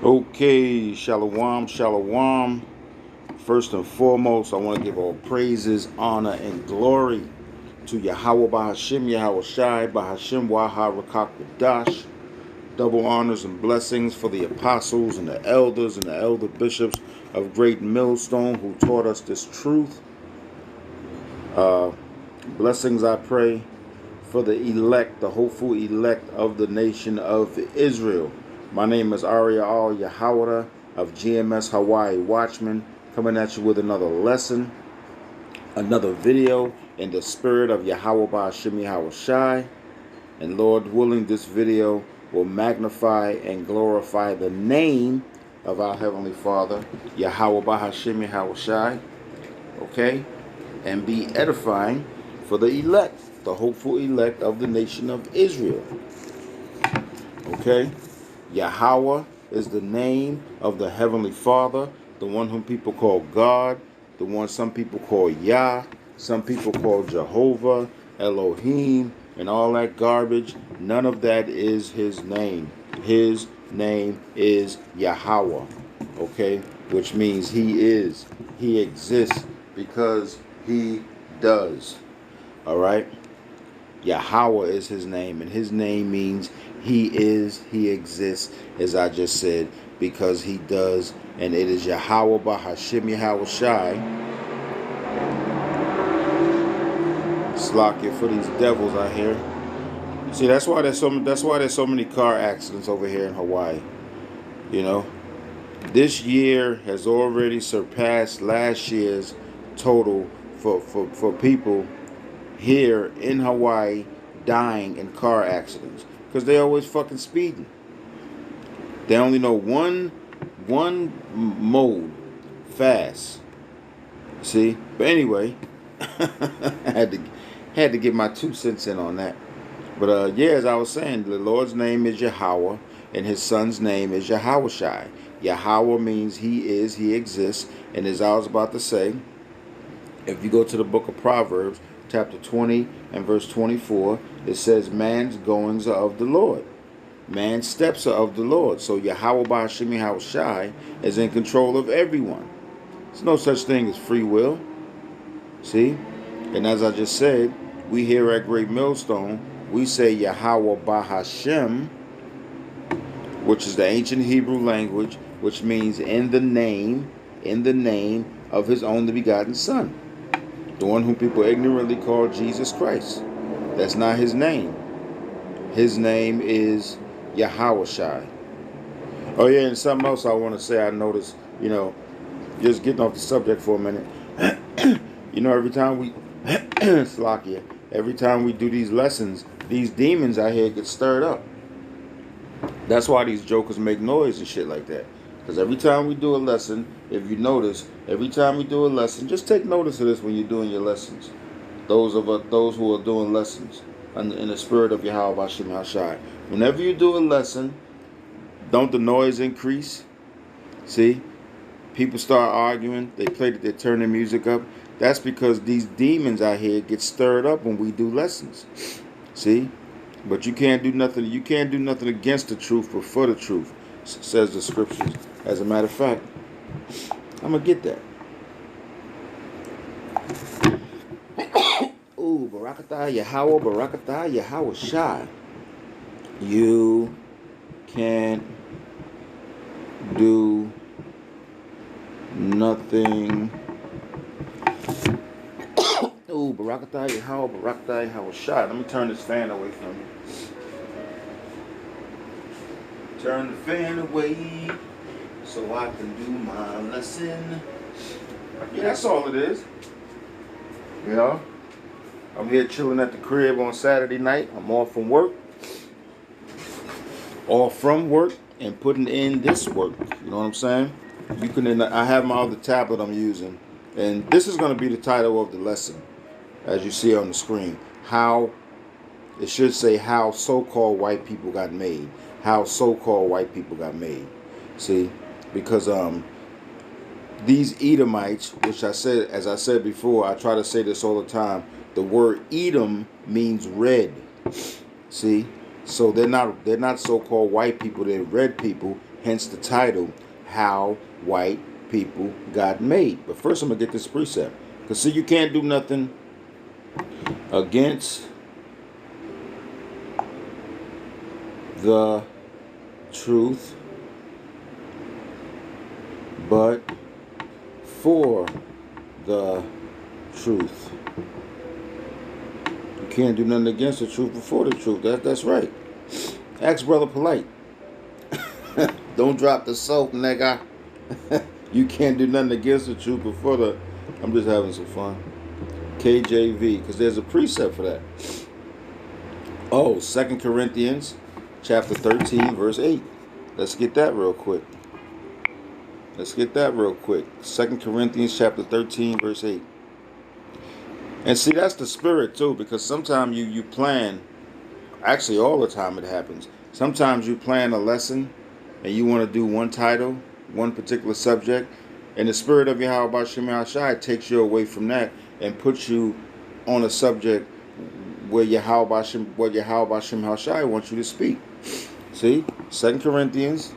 Okay, shalom, shalom. First and foremost, I want to give all praises, honor, and glory to Yahweh Bahashim, Yahweh Shai, Bahashim Waha Rakak Dash. Double honors and blessings for the apostles and the elders and the elder bishops of Great Millstone who taught us this truth. Blessings, I pray, for the elect, the hopeful elect of the nation of Israel. My name is Aria Al Yahawada of GMS Hawaii Watchman, coming at you with another lesson, another video in the spirit of Yahweh Ba'ashim Yahweh Shai. And Lord willing, this video will magnify and glorify the name of our Heavenly Father, Yahweh Ba'ashim Yahweh Shai. Okay? And be edifying for the elect, the hopeful elect of the nation of Israel. Okay? Yahweh is the name of the Heavenly Father, the one whom people call God, the one some people call Yah, some people call Jehovah, Elohim, and all that garbage. None of that is his name. His name is Yahweh. Okay? Which means he is. He exists because he does. Alright? Yahweh is his name, and his name means he is, he exists, as I just said, because he does, and it is Yahweh Bahashim Yahweh Shai. Slack it for these devils out here. See, that's why there's so many car accidents over here in Hawaii. You know, this year has already surpassed last year's total for people here in Hawaii dying in car accidents because they always fucking speeding. They only know one mode, fast. See, but anyway, I had to get my 2 cents in on that. But yeah, as I was saying, the Lord's name is Yahweh, and his son's name is Yahweh Shai. Yahweh means he is, he exists, and as I was about to say, if you go to the book of Proverbs, chapter 20 and verse 24, it says, man's goings are of the Lord. Man's steps are of the Lord. So Yahweh Ba'ashim Yahweh Shai is in control of everyone. There's no such thing as free will. See? And as I just said, we here at Great Millstone, we say Yahweh Bahashim, which is the ancient Hebrew language, which means in the name of his only begotten Son. The one whom people ignorantly call Jesus Christ. That's not his name. His name is Yahweh Shai. Oh yeah, and something else I want to say. I noticed, just getting off the subject for a minute. Every time we Slakia, every time we do these lessons, these demons out here get stirred up. That's why these jokers make noise and shit like that. Because every time we do a lesson, if you notice, every time we do a lesson, just take notice of this when you're doing your lessons. Those who are doing lessons in the spirit of Yahweh Bashim Hashai. Whenever you do a lesson, don't the noise increase? See? People start arguing. They turn their music up. That's because these demons out here get stirred up when we do lessons. See? But you can't do nothing. You can't do nothing against the truth, but for the truth, says the scriptures. As a matter of fact, I'm gonna get that. Ooh, Barakatah Yahweh, Barakatah Yahweh Shai. You can't do nothing. Ooh, Barakatah Yahweh, Barakatah Yahweh Shai. Let me turn this fan away from you. Turn the fan away so I can do my lesson. Yeah, that's all it is. I'm here chilling at the crib on Saturday night. I'm off from work. Off from work and putting in this work. You know what I'm saying? I have my other tablet I'm using. And this is going to be the title of the lesson. As you see on the screen. It should say how so-called white people got made. How so-called white people got made. See? Because these Edomites, which as I said before, I try to say this all the time, the word Edom means red. See? So they're not so-called white people, they're red people, Hence the title, How White People Got Made. But first I'm going to get this precept. Because see, you can't do nothing against the truth, but for the truth. You can't do nothing against the truth before the truth. That's right. Ask Brother Polite. Don't drop the soap, nigga. You can't do nothing against the truth before the... I'm just having some fun. KJV, because there's a precept for that. Oh, 2 Corinthians chapter 13, verse 8. Let's get that real quick. 2 Corinthians chapter 13, verse 8. And see, that's the spirit too, because sometimes you plan, actually all the time it happens. Sometimes you plan a lesson and you want to do one title, one particular subject, and the spirit of Yahweh Shem Shai takes you away from that and puts you on a subject where Yahweh Shem Shai wants you to speak. See, 2 Corinthians.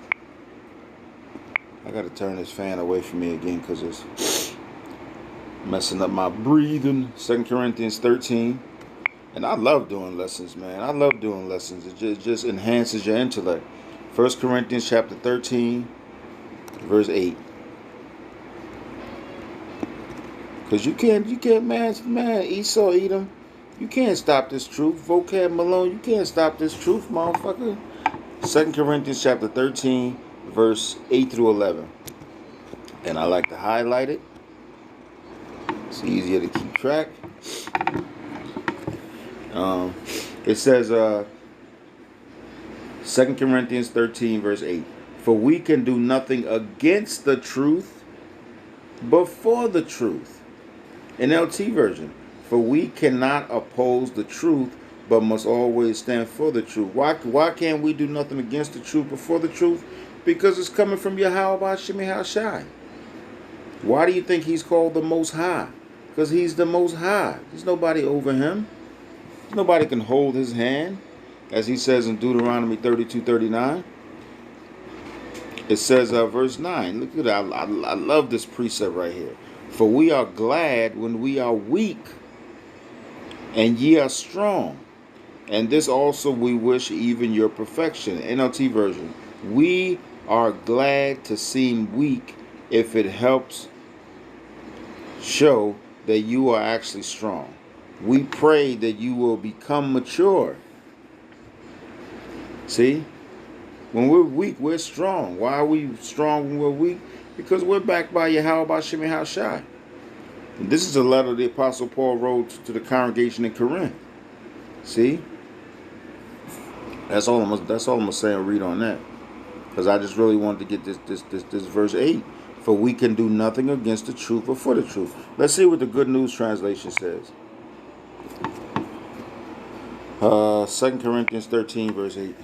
I got to turn this fan away from me again because it's messing up my breathing. 2 Corinthians 13. And I love doing lessons, man. I love doing lessons. It just enhances your intellect. 1 Corinthians chapter 13, verse 8. Because you can't, man, Esau, Edom. You can't stop this truth. Vocab Malone, you can't stop this truth, motherfucker. 2 Corinthians chapter 13, verse 8 through 11. And I like to highlight it. It's easier to keep track. It says, 2 Corinthians 13, verse 8. For we can do nothing against the truth, but for the truth. NLT version. For we cannot oppose the truth, but must always stand for the truth. Why can't we do nothing against the truth but for the truth? Because it's coming from Yahweh Shemi Shai. Why do you think he's called the Most High? Because he's the Most High. There's nobody over him. Nobody can hold his hand, as he says in Deuteronomy 32:39. It says, verse 9. Look at that. I love this precept right here. For we are glad when we are weak, and ye are strong. And this also we wish, even your perfection. NLT version. We are glad to seem weak if it helps show that you are actually strong. We pray that you will become mature. See? When we're weak, we're strong. Why are we strong when we're weak? Because we're backed by Yahweh Shemi Shai. This is a letter the Apostle Paul wrote to the congregation in Corinth. See? That's all I'm gonna say and read on that. Because I just really wanted to get this verse 8. For we can do nothing against the truth or for the truth. Let's see what the Good News Translation says. 2 Corinthians 13, verse 8.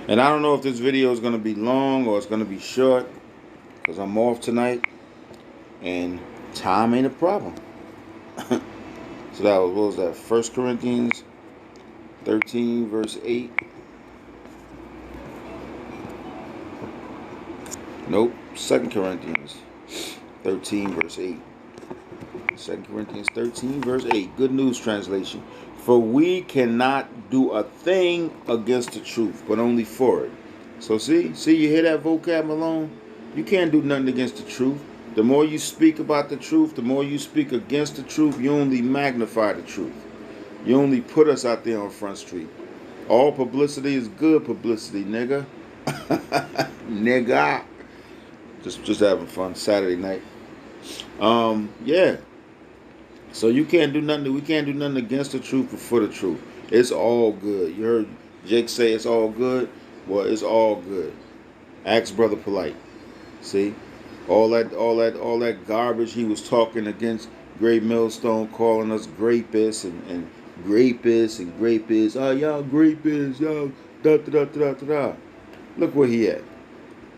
And I don't know if this video is going to be long or it's going to be short, because I'm off tonight and time ain't a problem. So that was, what was that? 1 Corinthians 13, verse 8. Nope. 2 Corinthians 13, verse 8. 2 Corinthians 13, verse 8. Good News Translation. For we cannot do a thing against the truth, but only for it. So see, you hear that vocab Malone? You can't do nothing against the truth. The more you speak about the truth, the more you speak against the truth, you only magnify the truth. You only put us out there on Front Street. All publicity is good publicity, nigga. Nigga. Just having fun. Saturday night. Yeah. So you can't do nothing. We can't do nothing against the truth or for the truth. It's all good. You heard Jake say it's all good. Well, it's all good. Ask Brother Polite. See, all that garbage he was talking against Great Millstone, calling us grapists and grapists and grapists. Oh, y'all grapists, y'all da da da da da da. Look where he at.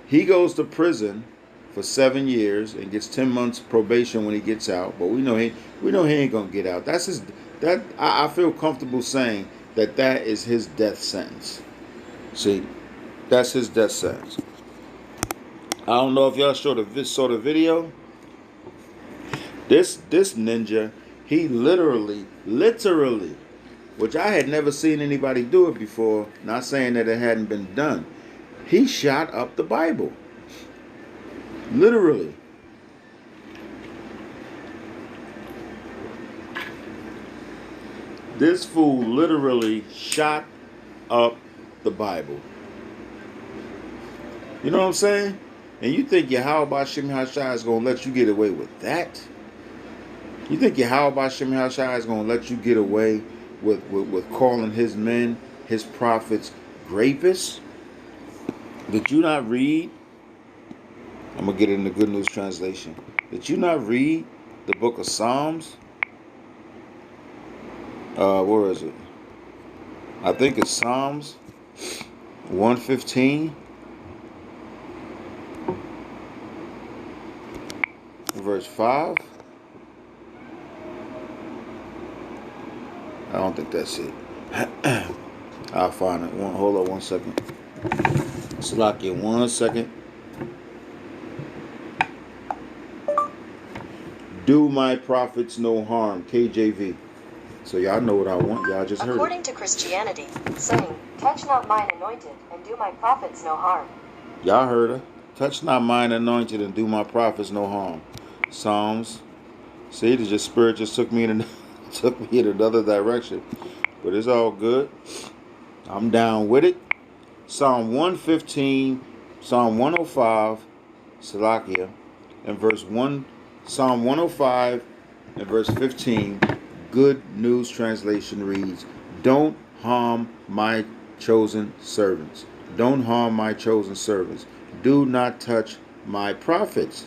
He goes to prison for 7 years and gets 10 months probation when he gets out. But we know he ain't gonna get out. That's his. I feel comfortable saying that is his death sentence. See, That's his death sentence. I don't know if y'all saw the video. This ninja, he literally, which I had never seen anybody do it before. Not saying that it hadn't been done. He shot up the Bible. Literally. This fool literally shot up the Bible. You know what I'm saying? And you think Yahweh Shem Hashai is going to let you get away with that? You think Yahweh Shem Hashai is going to let you get away with calling his men, his prophets, rapists? Did you not read? I'm going to get it in the Good News Translation. Did you not read the book of Psalms? Where is it? I think it's Psalms 115. Verse 5. I don't think that's it. I'll find it. Hold on 1 second. Salakia, 1 second. Do my prophets no harm. KJV. So y'all know what I want. Y'all just heard it. According to Christianity, saying, touch not mine anointed, and do my prophets no harm. Y'all heard her. Touch not mine anointed, and do my prophets no harm. Psalms. See, the spirit just took me in another direction. But it's all good. I'm down with it. Psalm 115, Psalm 105, Salakia, and verse 1, Psalm 105 and verse 15, Good News Translation reads, don't harm my chosen servants. Don't harm my chosen servants. Do not touch my prophets.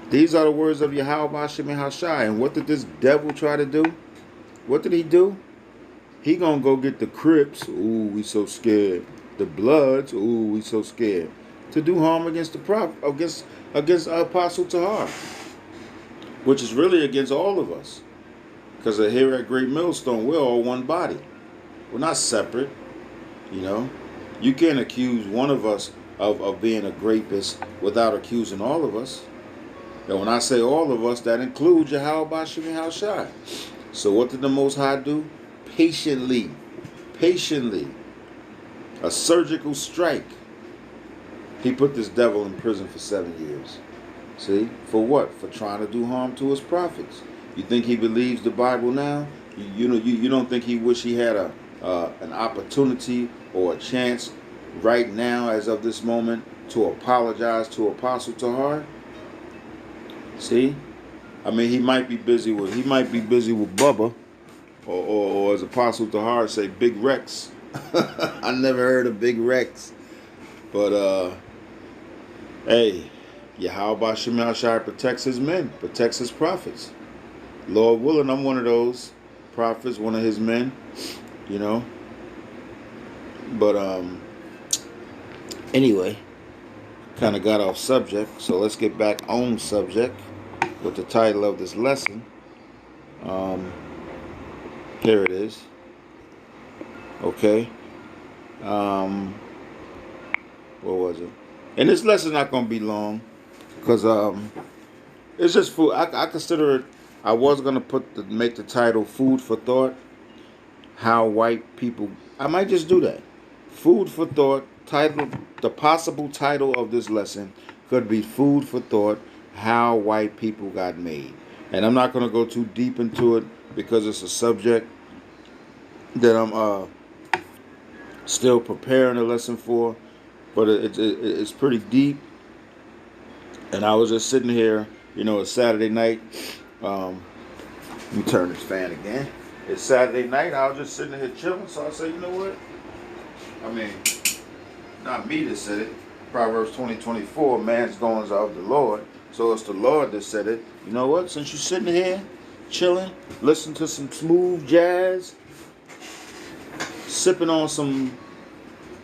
These are the words of Yahweh Shem Hashai. And what did this devil try to do? What did he do? He gonna go get the Crips. Ooh, we so scared. The Bloods. Ooh, we so scared. To do harm against the prophet, against Apostle Tahar, which is really against all of us. Because here at Great Millstone, we're all one body. We're not separate. You know, you can't accuse one of us of being a rapist without accusing all of us. And when I say all of us, that includes Yahweh Shem Hashai. So what did the Most High do? Patiently, a surgical strike. He put this devil in prison for 7 years. See? For what? For trying to do harm to his prophets. You think he believes the Bible now? You don't think he wish he had an opportunity or a chance right now, as of this moment, to apologize to Apostle Tahar? See? I mean, he might be busy with Bubba, or as Apostle Tahar say, Big Rex. I never heard of Big Rex. But hey, Yahweh Shem Hashai protects his men, protects his prophets. Lord willing, I'm one of those prophets, one of his men, you know. But anyway, kind of got off subject, so let's get back on subject with the title of this lesson. Here it is. Okay. What was it? And this lesson not gonna be long, because it's just food. I consider it. I was gonna make the title "Food for Thought." How white people. I might just do that. Food for thought. Title. The possible title of this lesson could be "Food for Thought: How White People Got Made." And I'm not gonna go too deep into it because it's a subject that I'm still preparing a lesson for, but it's pretty deep. And I was just sitting here, you know, it's Saturday night. Let me turn this fan again. It's Saturday night. I was just sitting here chilling, so I said, you know what? I mean, not me that said it. Proverbs 20:24, man's goings are of the Lord. So it's the Lord that said it. You know what? Since you're sitting here chilling, listening to some smooth jazz, sipping on some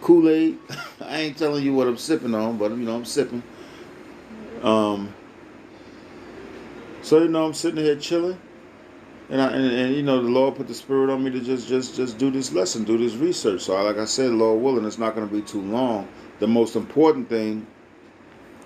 Kool-Aid. I ain't telling you what I'm sipping on, but you know I'm sipping. So you know I'm sitting here chilling, and you know the Lord put the Spirit on me to just do this lesson, do this research. So like I said, Lord willing, it's not going to be too long. the most important thing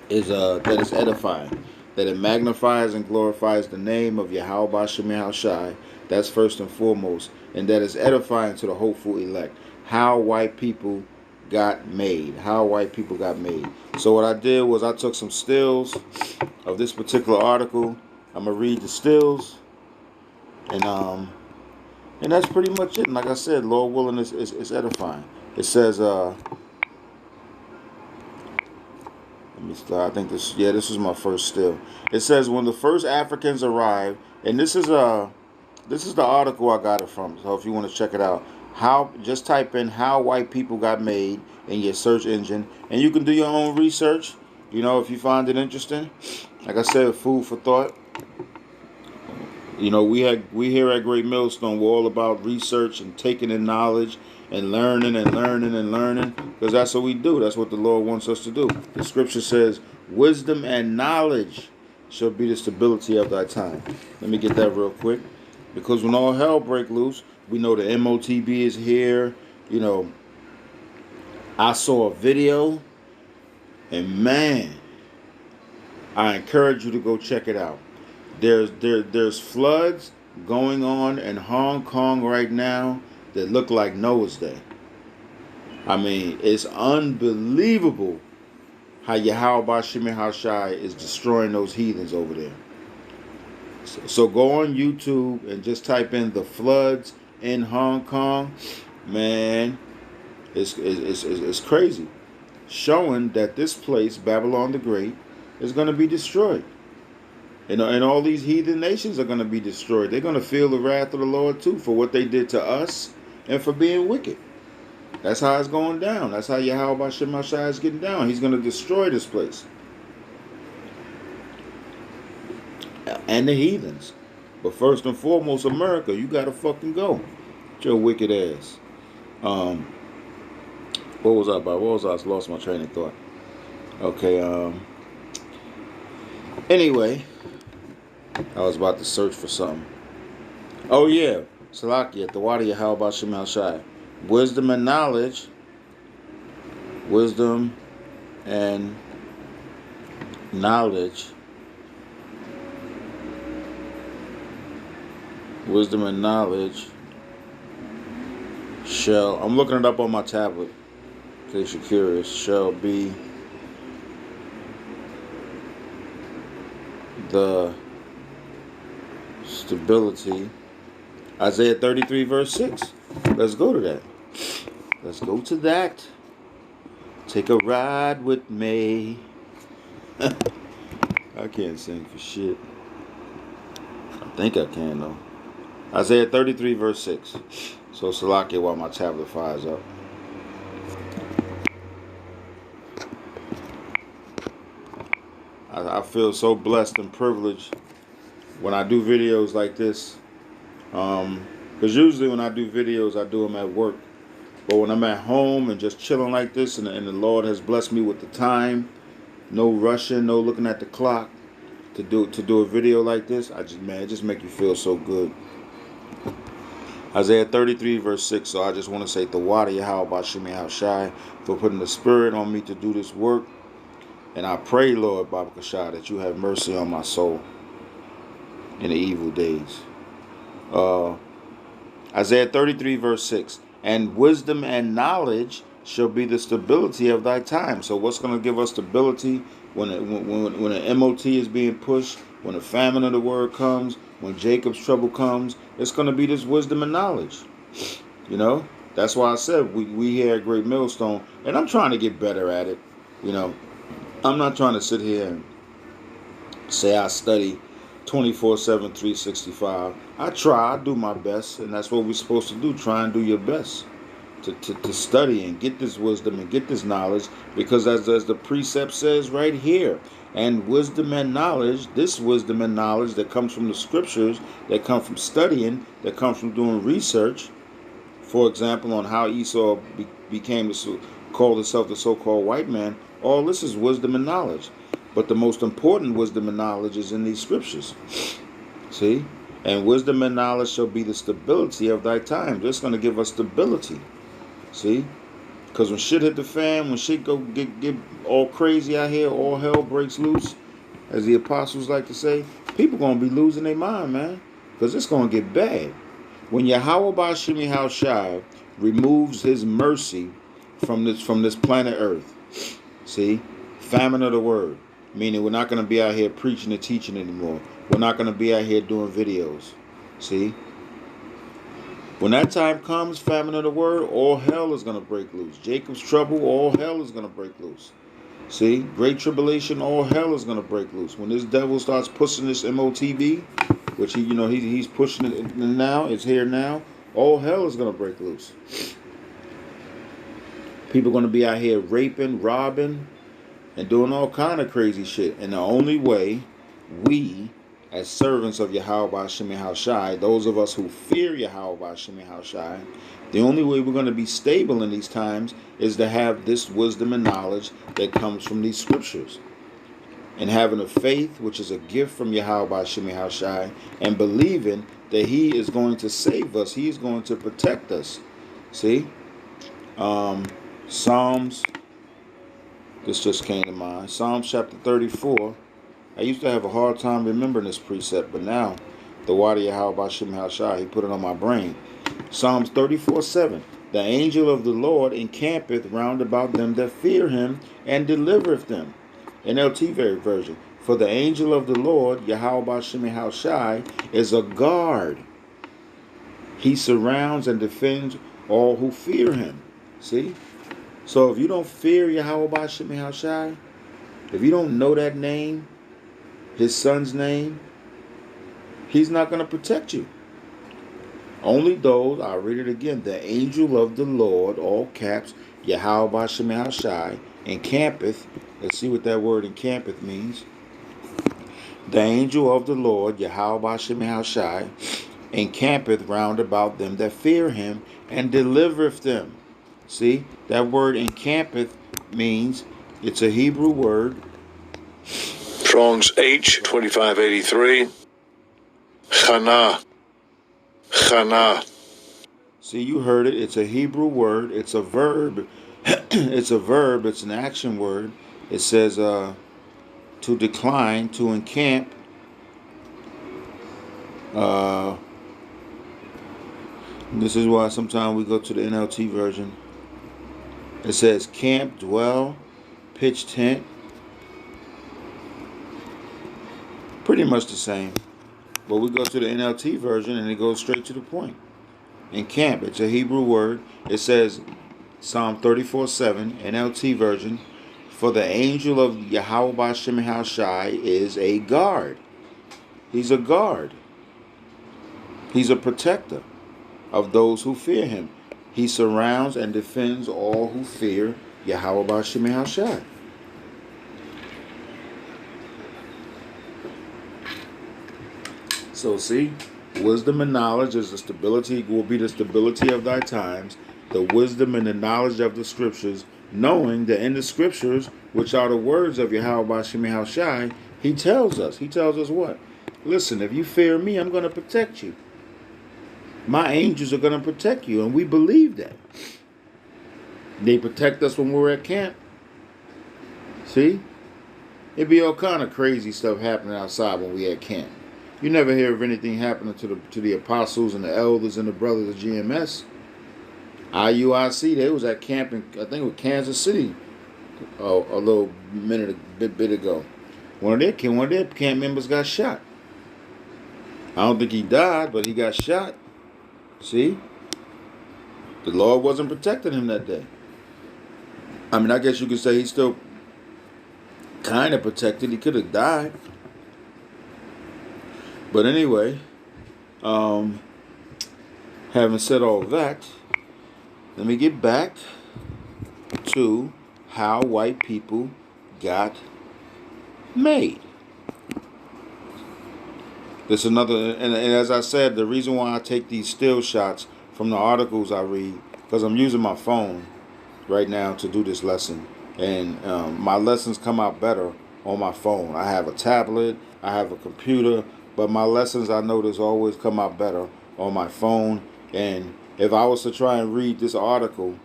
is that it's edifying, that it magnifies and glorifies the name of Yahweh Bashem Yahushai. That's first and foremost, and that is edifying to the hopeful elect. How white people got made. How white people got made. So what I did was I took some stills of this particular article. I'm gonna read the stills, and that's pretty much it. And like I said, Lord willing, is edifying. It says let me start. I think this is my first still. It says when the first Africans arrived, and this is the article I got it from. So if you want to check it out, just type in how white people got made in your search engine, and you can do your own research. You know, if you find it interesting. Like I said, food for thought. You know, we here at Great Millstone, we're all about research and taking in knowledge and learning and learning and learning, because that's what we do. That's what the Lord wants us to do. The scripture says, wisdom and knowledge shall be the stability of thy time. Let me get that real quick. Because when all hell break loose, we know the MOTB is here. You know, I saw a video, and man, I encourage you to go check it out. There's floods going on in Hong Kong right now that look like Noah's Day. I mean, it's unbelievable how Yahweh Bashem Yahushai is destroying those heathens over there. So go on YouTube and just type in the floods in Hong Kong. Man, it's crazy. Showing that this place, Babylon the Great, is going to be destroyed. And all these heathen nations are going to be destroyed. They're going to feel the wrath of the Lord too for what they did to us and for being wicked. That's how it's going down. That's how Yahweh Bashem Yahushai is getting down. He's going to destroy this place. And the heathens. But first and foremost, America, you got to fucking go. With your wicked ass. What was I about? I lost my train of thought. Okay, anyway, I was about to search for something. Oh yeah, Salakia, the Wadi Yahweh Bashem Yahushai. Wisdom and knowledge. Wisdom and knowledge. Wisdom and knowledge shall, I'm looking it up on my tablet in case you're curious, shall be the stability. Isaiah 33 verse 6. Let's go to that. Let's go to that. Take a ride with me. I can't sing for shit. I think I can though. Isaiah 33 verse 6. So Salakia while my tablet fires up. I feel so blessed and privileged when I do videos like this. Because usually when I do videos, I do them at work. But when I'm at home and just chilling like this, and the Lord has blessed me with the time, no rushing, no looking at the clock, to do a video like this, it just make you feel so good. Isaiah 33 verse 6. So I just want to say Tawada Yahweh Bashem Yahushai for putting the spirit on me to do this work. And I pray, Lord Baba Kashai, that you have mercy on my soul in the evil days. Isaiah 33 verse 6. And wisdom and knowledge shall be the stability of thy time. So what's going to give us stability when an MOT is being pushed, when the famine of the word comes, when Jacob's trouble comes? It's going to be this wisdom and knowledge. You know, that's why I said we here at Great Millstone, and I'm trying to get better at it. You know, I'm not trying to sit here and say I study 24/7, 365. I try, I do my best, and that's what we're supposed to do. Try and do your best to study and get this wisdom and get this knowledge, because as the precept says right here, and wisdom and knowledge, this wisdom and knowledge that comes from the scriptures, that come from studying, that comes from doing research, for example, on how Esau called himself the so-called white man, all this is wisdom and knowledge. But the most important wisdom and knowledge is in these scriptures. See? And wisdom and knowledge shall be the stability of thy time. It's going to give us stability. See? Because when shit hit the fan, when shit go get all crazy out here, all hell breaks loose, as the apostles like to say, people going to be losing their mind, man. Because it's going to get bad. When Yahweh Bashimi Haushai removes his mercy from this planet Earth, see, famine of the word, meaning we're not going to be out here preaching and teaching anymore. We're not going to be out here doing videos. See, when that time comes, famine of the word, all hell is going to break loose. Jacob's trouble, all hell is going to break loose. See, great tribulation, all hell is going to break loose. When this devil starts pushing this MOTV, which he's pushing it now, it's here now, all hell is going to break loose. People are going to be out here raping, robbing, and doing all kind of crazy shit. And the only way we, as servants of Yahweh Bashimi Haushai, those of us who fear Yahweh Bashimi Haushai, the only way we're going to be stable in these times is to have this wisdom and knowledge that comes from these scriptures. And having a faith, which is a gift from Yahweh Bashimi Haushai, and believing that he is going to save us. He is going to protect us. See? Psalms, this just came to mind. Psalms chapter 34. I used to have a hard time remembering this precept, but now the water Yahweh Bashim Haushai, he put it on my brain. Psalms 34:7. The angel of the Lord encampeth round about them that fear him and delivereth them. NLT version. For the angel of the Lord, Yahweh Bashim Haushai, is a guard. He surrounds and defends all who fear him. See? So if you don't fear Yahweh Bashim Haushai, if you don't know that name, his son's name, he's not going to protect you. Only those, I'll read it again, the angel of the Lord, all caps, Yahweh Bashim Haushai, encampeth. Let's see what that word encampeth means. The angel of the Lord, Yahweh Bashim Haushai, encampeth round about them that fear him and delivereth them. See, that word encampeth means, it's a Hebrew word. Strong's H2583. Chana. Chana. See, you heard it. It's a Hebrew word. It's a verb. It's a verb. It's an action word. It says to decline, to encamp. This is why sometimes we go to the NLT version. It says camp, dwell, pitch tent. Pretty much the same. But we go to the NLT version and it goes straight to the point. Encamp, it's a Hebrew word. It says, Psalm 34:7, NLT version, for the angel of Yahweh Bashim Haushai is a guard. He's a guard. He's a protector of those who fear him. He surrounds and defends all who fear Yahweh Bashim Haushai. So see, wisdom and knowledge is the stability, will be the stability of thy times, the wisdom and the knowledge of the scriptures, knowing that in the scriptures, which are the words of Yahweh Bashim Haushai, he tells us what? Listen, if you fear me, I'm going to protect you. My angels are going to protect you, and we believe that. They protect us when we're at camp. See? It'd be all kind of crazy stuff happening outside when we at camp. You never hear of anything happening to the apostles and the elders and the brothers of GMS. IUIC, they was at camp in, I think it was Kansas City a little bit ago. One of their camp members got shot. I don't think he died, but he got shot. See? The Lord wasn't protecting him that day. I mean, I guess you could say he's still kind of protected. He could have died. But anyway, having said all that, let me get back to how white people got made. There's another, and as I said, the reason why I take these still shots from the articles I read, because I'm using my phone right now to do this lesson, and my lessons come out better on my phone. I have a tablet, I have a computer, but my lessons, I notice, always come out better on my phone. And if I was to try and read this article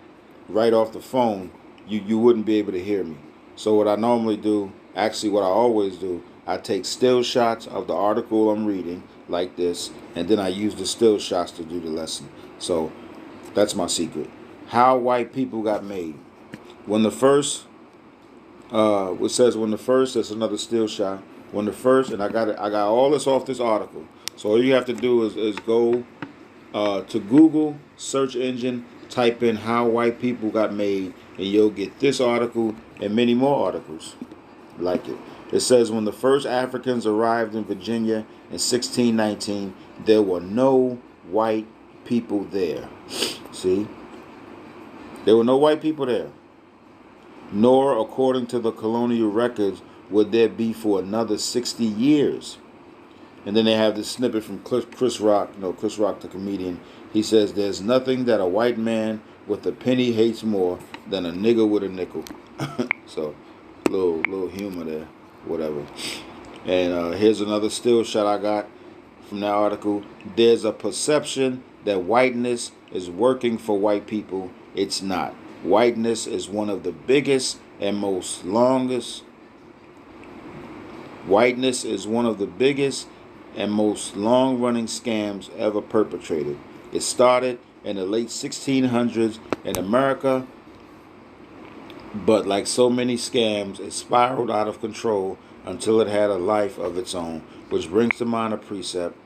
right off the phone, you wouldn't be able to hear me. So what I normally do, actually what I always do, I take still shots of the article I'm reading, like this, and then I use the still shots to do the lesson. So that's my secret. How white people got made. When the first, it says when the first, that's another still shot. When the first, and I got all this off this article. So all you have to do is go to Google search engine, type in how white people got made, and you'll get this article and many more articles like it. It says when the first Africans arrived in Virginia in 1619, there were no white people there. See? There were no white people there. Nor, according to the colonial records, would there be for another 60 years. And then they have this snippet from Chris Rock, Chris Rock, the comedian. He says, there's nothing that a white man with a penny hates more than a nigger with a nickel. So, little humor there, whatever. And here's another still shot I got from that article. There's a perception that whiteness is working for white people. It's not. Whiteness is one of the biggest and most longest. Whiteness is one of the biggest and most long-running scams ever perpetrated. It started in the late 1600s in America, but like so many scams, it spiraled out of control until it had a life of its own, which brings to mind a precept.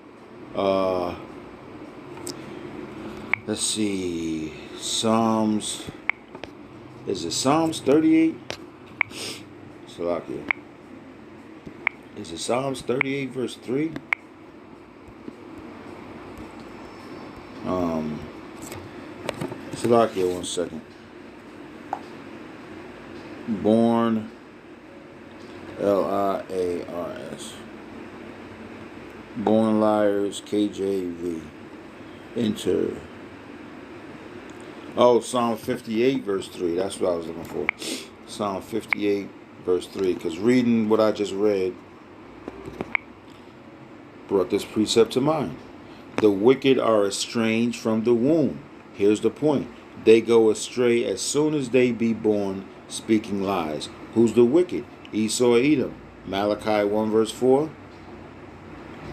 Let's see, Psalms. Is it Psalms 38? Salakia. Is it Psalms 38 verse 3? Salakia, 1 second. Born, Liars. Born Liars, KJV. Enter. Oh, Psalm 58 verse 3. That's what I was looking for. Psalm 58 verse 3. Because reading what I just read brought this precept to mind. The wicked are estranged from the womb. Here's the point. They go astray as soon as they be born, speaking lies. Who's the wicked? Esau, Edom. Malachi 1 verse 4.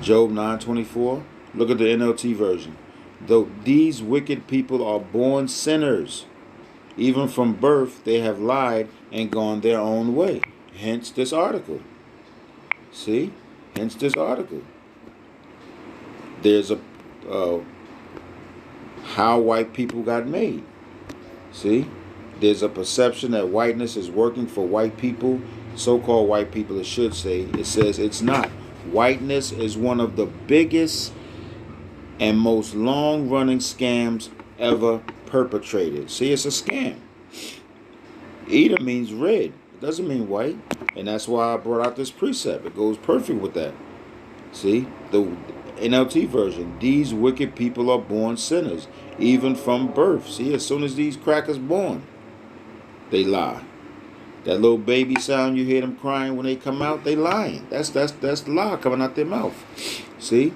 Job 9:24. Look at the NLT version. Though these wicked people are born sinners, even from birth they have lied and gone their own way. Hence this article. See? Hence this article. There's a how white people got made. See? There's a perception that whiteness is working for white people, so-called white people, it should say. It says it's not. Whiteness is one of the biggest and most long-running scams ever perpetrated. See, it's a scam. Edom means red. It doesn't mean white. And that's why I brought out this precept. It goes perfect with that. See? The NLT version. These wicked people are born sinners, even from birth. See, as soon as these crackers born, they lie. That little baby sound you hear them crying when they come out, they lying. That's the lie coming out their mouth. See?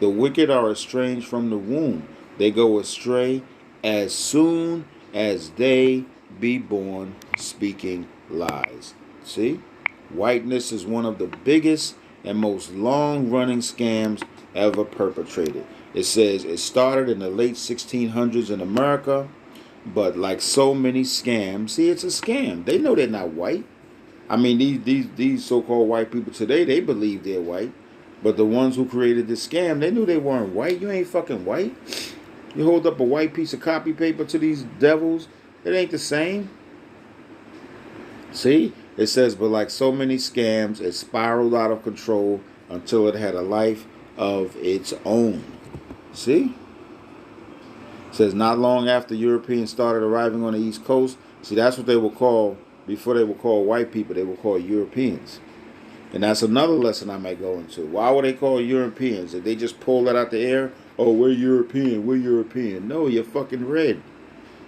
The wicked are estranged from the womb. They go astray as soon as they be born, speaking lies. See? Whiteness is one of the biggest and most long-running scams ever perpetrated. It says it started in the late 1600s in America, but like so many scams, see, it's a scam. They know they're not white. I mean, these so-called white people today, they believe they're white. But the ones who created this scam, they knew they weren't white. You ain't fucking white. You hold up a white piece of copy paper to these devils, it ain't the same. See? It says, but like so many scams, it spiraled out of control until it had a life of its own. See? It says, not long after Europeans started arriving on the East Coast, see, that's what they were called, before they were called white people, they were called Europeans. And that's another lesson I might go into. Why were they called Europeans? Did they just pull that out the air? Oh, we're European, we're European. No, you're fucking red.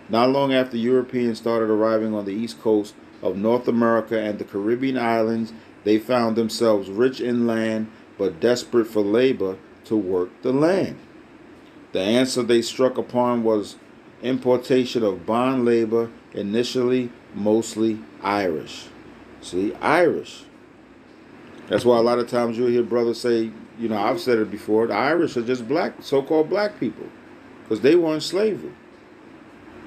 Not long after Europeans started arriving on the East Coast of North America and the Caribbean islands, they found themselves rich in land, but desperate for labor to work the land. The answer they struck upon was importation of bond labor initially mostly Irish. See, Irish. That's why a lot of times you'll hear brothers say, you know, I've said it before, the Irish are just black, so-called black people, because they were in slavery.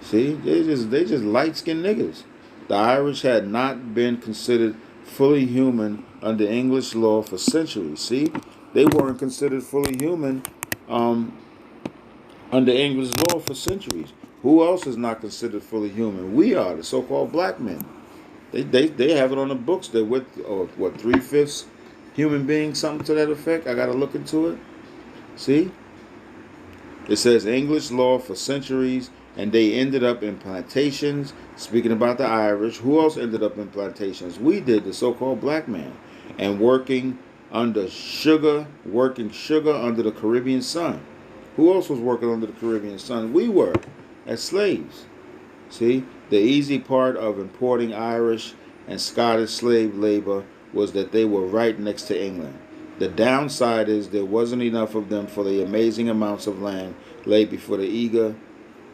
See, they just light-skinned niggas. The Irish had not been considered fully human under English law for centuries. See, they weren't considered fully human um, under English law for centuries. Who else is not considered fully human? We are, the so-called black men. They have it on the books. They're with, what, 3/5 human beings, something to that effect. I got to look into it. See? It says English law for centuries, and they ended up in plantations. Speaking about the Irish, who else ended up in plantations? We did, the so-called black man. And working sugar under the Caribbean sun. Who else was working under the Caribbean sun? We were, as slaves. See, the easy part of importing Irish and Scottish slave labor was that they were right next to England. The downside is there wasn't enough of them for the amazing amounts of land laid before the eager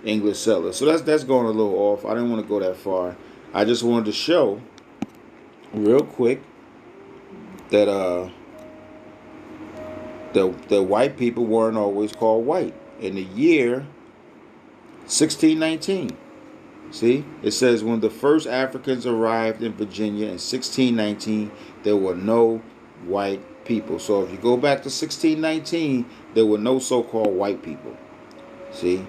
English settlers. So that's going a little off. I didn't want to go that far. I just wanted to show real quick that the white people weren't always called white. In the year 1619, see, it says when the first Africans arrived in Virginia in 1619, there were no white people. So if you go back to 1619, there were no so-called white people. See,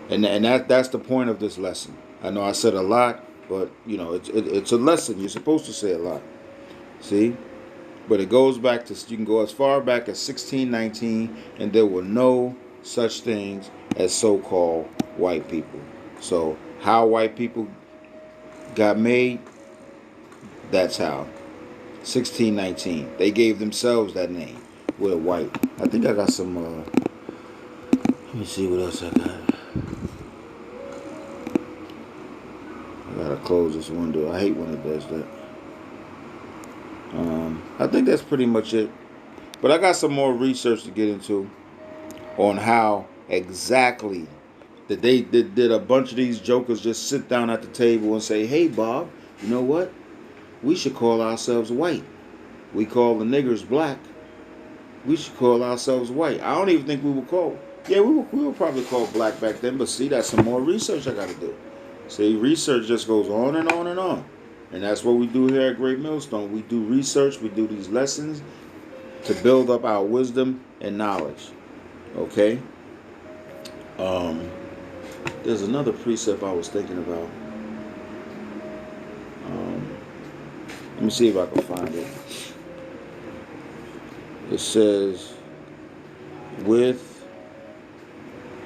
and that's the point of this lesson. I know I said a lot, but you know it's a lesson. You're supposed to say a lot. See, but it goes back to, you can go as far back as 1619, and there were no such things as so-called white people. So how white people got made, that's how. 1619. They gave themselves that name. We're white. I think I got some, let me see what else I got. I gotta close this window. I hate when it does that. I think that's pretty much it. But I got some more research to get into on how exactly that they did a bunch of these jokers just sit down at the table and say, hey, Bob, you know what? We should call ourselves white. We call the niggers black. We should call ourselves white. I don't even think we were called. Yeah, we were probably called black back then, but see, that's some more research I got to do. See, research just goes on and on and on. And that's what we do here at Great Millstone. We do research, we do these lessons to build up our wisdom and knowledge. Okay? There's another precept I was thinking about. Let me see if I can find it. It says, with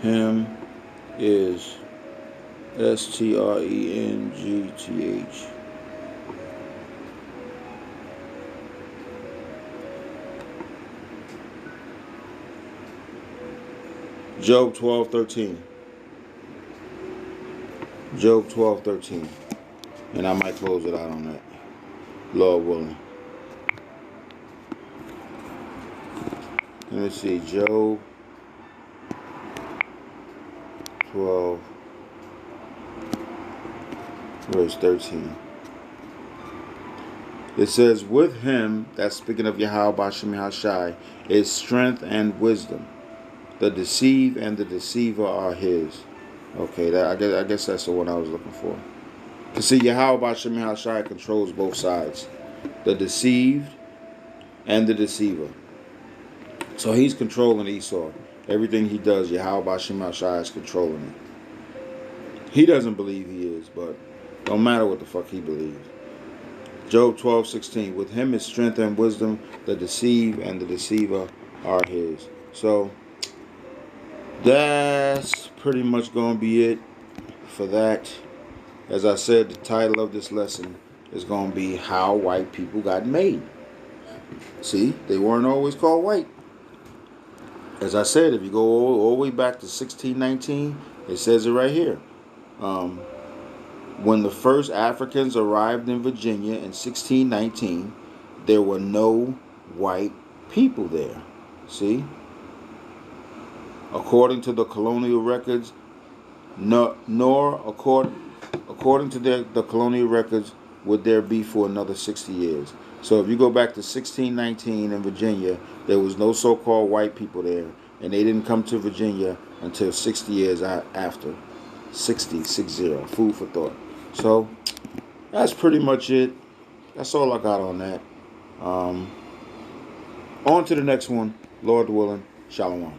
him is STRENGTH. Job 12:13. Job 12:13. And I might close it out on that, Lord willing. Let me see, Job 12, verse 13. It says, with him, that's speaking of Yahweh B'Shem Hashai, is strength and wisdom. The deceived and the deceiver are his. Okay, I guess that's the one I was looking for. You see, Yahweh B'Shem Hashai controls both sides. The deceived and the deceiver. So he's controlling Esau. Everything he does, Yahweh B'Shem Hashai is controlling it. He doesn't believe he is, but don't matter what the fuck he believes. Job 12:16. With him is strength and wisdom. The deceived and the deceiver are his. So that's pretty much going to be it for that. As I said, the title of this lesson is going to be How White People Got Made. See, they weren't always called white. As I said, if you go all the way back to 1619, it says it right here. When the first Africans arrived in Virginia in 1619, there were no white people there. See? According to the colonial records, nor according according to the colonial records, would there be for another 60 years. So if you go back to 1619 in Virginia, there was no so-called white people there, and they didn't come to Virginia until 60 years after. 60. Food for thought. So that's pretty much it. That's all I got on that. On to the next one. Lord willing. Shalom.